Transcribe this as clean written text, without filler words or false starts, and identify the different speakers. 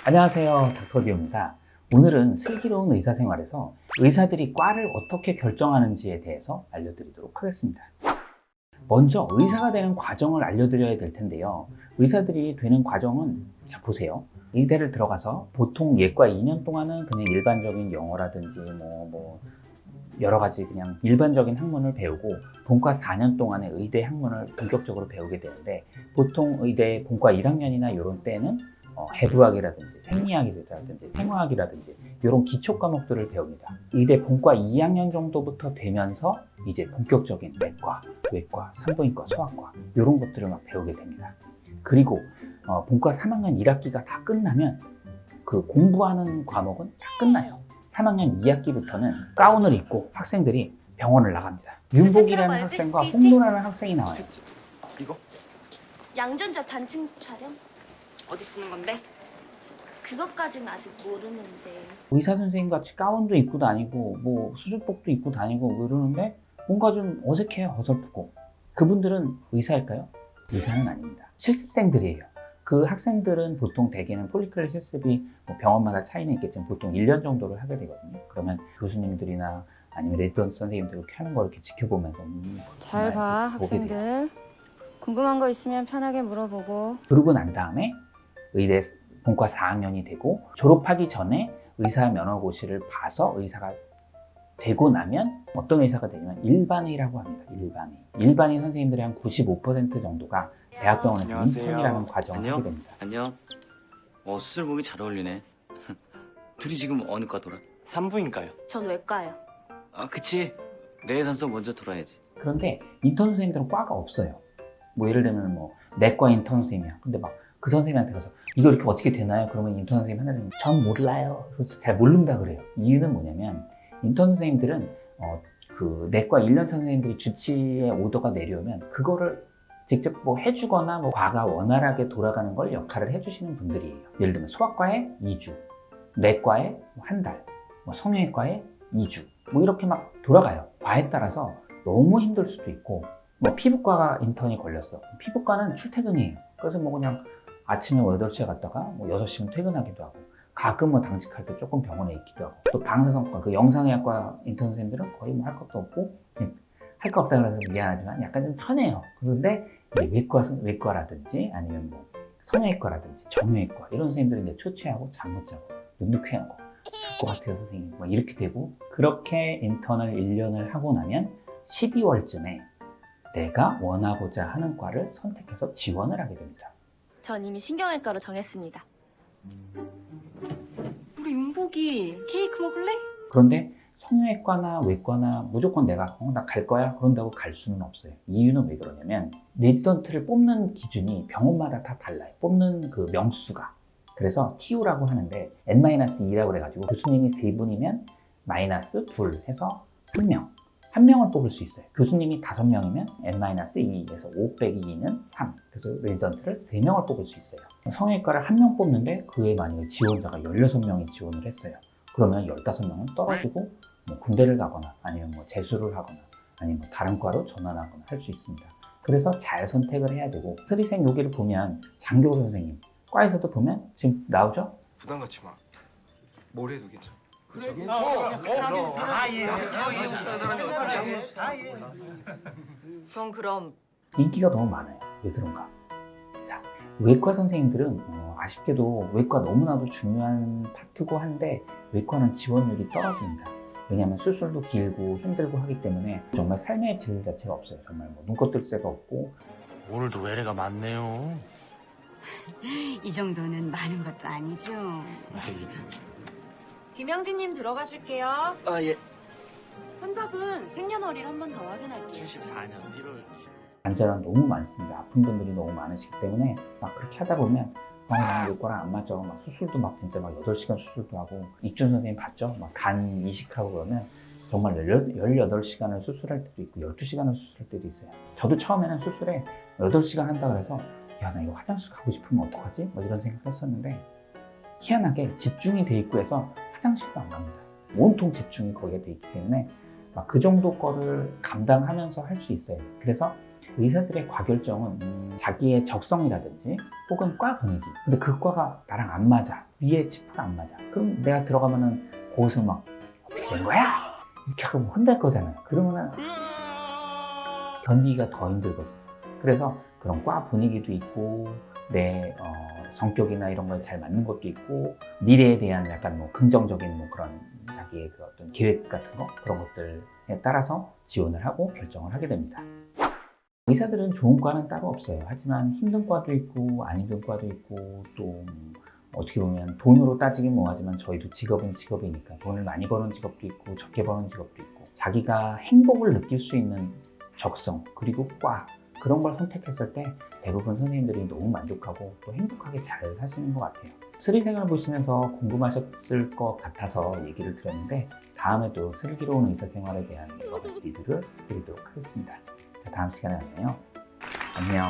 Speaker 1: 안녕하세요, 닥터디오입니다. 오늘은 슬기로운 의사생활에서 의사들이 과를 어떻게 결정하는지에 대해서 알려드리도록 하겠습니다. 먼저 의사가 되는 과정을 알려드려야 될 텐데요. 의사들이 되는 과정은, 자 보세요. 의대를 들어가서 보통 예과 2년 동안은 그냥 일반적인 영어라든지 여러 가지 그냥 일반적인 학문을 배우고, 본과 4년 동안의 의대 학문을 본격적으로 배우게 되는데, 보통 의대 본과 1학년이나 이런 때는 해부학이라든지 생리학이라든지 생화학이라든지 이런 기초 과목들을 배웁니다. 의대 본과 2학년 정도부터 되면서 이제 본격적인 내과, 외과, 산부인과, 소아과 이런 것들을 막 배우게 됩니다. 그리고 본과 3학년 1학기가 다 끝나면 그 공부하는 과목은 다 끝나요. 3학년 2학기부터는 가운을 입고 학생들이 병원을 나갑니다. 윤복이라는 학생과 홍로라는 학생이 나와요.
Speaker 2: 이거?
Speaker 3: 양전자 단층 촬영?
Speaker 4: 어디 쓰는 건데?
Speaker 3: 그것까지는 아직 모르는데.
Speaker 1: 의사 선생님같이 가운도 입고 다니고 뭐 수술복도 입고 다니고 뭐 이러는데 뭔가 좀 어색해요. 어설프고. 그분들은 의사일까요? 의사는 아닙니다. 실습생들이에요. 그 학생들은 보통 대개는 폴리클 실습이 뭐 병원마다 차이는 있겠지만 보통 1년 정도를 하게 되거든요. 그러면 교수님들이나 아니면 레지던트 선생님들 이렇게 하는 걸 이렇게 지켜보면서
Speaker 5: 잘 봐, 학생들. 궁금한 거 있으면 편하게 물어보고.
Speaker 1: 그러고 난 다음에 의대 본과 4학년이 되고 졸업하기 전에 의사 면허고시를 봐서 의사가 되고 나면 어떤 의사가 되냐면 일반의라고 합니다. 일반의 선생님들의 한 95% 정도가 대학병원에서
Speaker 2: 안녕하세요.
Speaker 1: 인턴이라는 과정을
Speaker 2: 안녕.
Speaker 1: 하게 됩니다.
Speaker 6: 안녕. 수술복이 잘 어울리네. 둘이 지금 어느 과 돌아?
Speaker 2: 산부인과요.
Speaker 3: 전 외과요.
Speaker 6: 아, 그치. 내 선수 먼저 돌아야지.
Speaker 1: 그런데 인턴 선생님들은 과가 없어요. 뭐 예를 들면 뭐 내과 인턴 선생님이야. 근데 막 그 선생님한테 가서 이거 이렇게 어떻게 되나요? 그러면 인턴 선생님 하나는 전 몰라요. 그래서 잘 모른다 그래요. 이유는 뭐냐면 인턴 선생님들은 그 내과 1년차 선생님들이 주치의 오더가 내려오면 그거를 직접 뭐 해주거나 뭐 과가 원활하게 돌아가는 걸 역할을 해주시는 분들이에요. 예를 들면 소아과에 2주, 내과에 한 달, 뭐 성형외과에 2주 뭐 이렇게 막 돌아가요. 과에 따라서 너무 힘들 수도 있고, 뭐 피부과가 인턴이 걸렸어. 피부과는 출퇴근이에요. 그래서 뭐 그냥 아침에 8시에 갔다가 뭐 6시면 퇴근하기도 하고, 가끔 뭐 당직할 때 조금 병원에 있기도 하고, 또 방사선과 그 영상의학과 인턴 선생님들은 거의 뭐 할 것도 없고, 할 거 없다 그래서 미안하지만 약간 좀 편해요. 그런데 이제 외과라든지 아니면 뭐 성형외과라든지 정형외과 이런 선생님들은 이제 초췌하고 잠 못 자고 눅눅해하고 죽을 것 같아요 선생님 막 이렇게 되고, 그렇게 인턴을 1년을 하고 나면 12월쯤에 내가 원하고자 하는 과를 선택해서 지원을 하게 됩니다.
Speaker 3: 전 이미 신경외과로 정했습니다.
Speaker 4: 우리 윤복이 케이크 먹을래?
Speaker 1: 그런데 성형외과나 외과나 무조건 내가 나 갈 거야 그런다고 갈 수는 없어요. 이유는 왜 그러냐면 레지던트를 뽑는 기준이 병원마다 다 달라요. 뽑는 그 명수가. 그래서 TU라고 하는데 N-2라고 그래가지고 교수님이 3분이면 마이너스 2 해서 1명. 한 명을 뽑을 수 있어요. 교수님이 5명이면 N-2에서 5 빼기 2는 3. 그래서 레지던트를 3명을 뽑을 수 있어요. 성형외과를 1명 뽑는데 그에 만약에 지원자가 16명이 지원을 했어요. 그러면 15명은 떨어지고 뭐 군대를 가거나 아니면 뭐 재수를 하거나 아니면 뭐 다른 과로 전환하거나 할 수 있습니다. 그래서 잘 선택을 해야 되고, 스리생 여기를 보면 장교로 선생님, 과에서도 보면 지금 나오죠?
Speaker 2: 부담 갖지 마. 뭘 해도 괜찮아.
Speaker 4: 전 그럼
Speaker 1: 인기가 너무 많아요. 왜 그런가? 자, 외과 선생님들은 아쉽게도 외과 너무나도 중요한 파트고 한데 외과는 지원율이 떨어집니다. 왜냐하면 수술도 길고 힘들고 하기 때문에 정말 삶의 질 자체가 없어요. 정말 뭐 눈꽃 뜰 새가 없고.
Speaker 7: 오늘도 외래가 많네요.
Speaker 8: 이 정도는 많은 것도 아니죠. 김영진님 들어가실게요.
Speaker 6: 아, 예.
Speaker 8: 환자분 생년월일 한 번 더 확인할게요.
Speaker 7: 74년 1월
Speaker 1: 안전은 너무 많습니다. 아픈 분들이 너무 많으시기 때문에 막 그렇게 하다 보면 나는 외과랑 안 맞아. 막 수술도 막 진짜 막 8시간 수술도 하고, 익준 선생님 봤죠? 막 간 이식하고 그러면 정말 18시간을 수술할 때도 있고 12시간을 수술할 때도 있어요. 저도 처음에는 수술에 8시간 한다 그래서 야, 나 이거 화장실 가고 싶으면 어떡하지? 뭐 이런 생각을 했었는데, 희한하게 집중이 돼 있고 해서 화장실도 안 갑니다. 온통 집중이 거기에 돼 있기 때문에 막 그 정도 거를 감당하면서 할 수 있어요. 그래서 의사들의 과결정은 자기의 적성이라든지 혹은 과 분위기, 근데 그 과가 나랑 안 맞아, 위에 치프가 안 맞아. 그럼 내가 들어가면은 거기서 막 어떻게 된 거야? 이렇게 하고 혼날 거잖아. 그러면은 견디기가 더 힘들거든. 그래서 그런 과 분위기도 있고 내 성격이나 이런 거에 잘 맞는 것도 있고 미래에 대한 약간 뭐 긍정적인 뭐 그런 자기의 그 어떤 계획 같은 거 그런 것들에 따라서 지원을 하고 결정을 하게 됩니다. 의사들은 좋은 과는 따로 없어요. 하지만 힘든 과도 있고 안 힘든 과도 있고 또 어떻게 보면 돈으로 따지긴 뭐하지만 저희도 직업은 직업이니까 돈을 많이 버는 직업도 있고 적게 버는 직업도 있고 자기가 행복을 느낄 수 있는 적성 그리고 과 그런 걸 선택했을 때 대부분 선생님들이 너무 만족하고 또 행복하게 잘 사시는 것 같아요. 스리생활 보시면서 궁금하셨을 것 같아서 얘기를 드렸는데 다음에도 슬기로운 의사생활에 대한 리뷰를 드리도록 하겠습니다. 자, 다음 시간에 만나요. 안녕.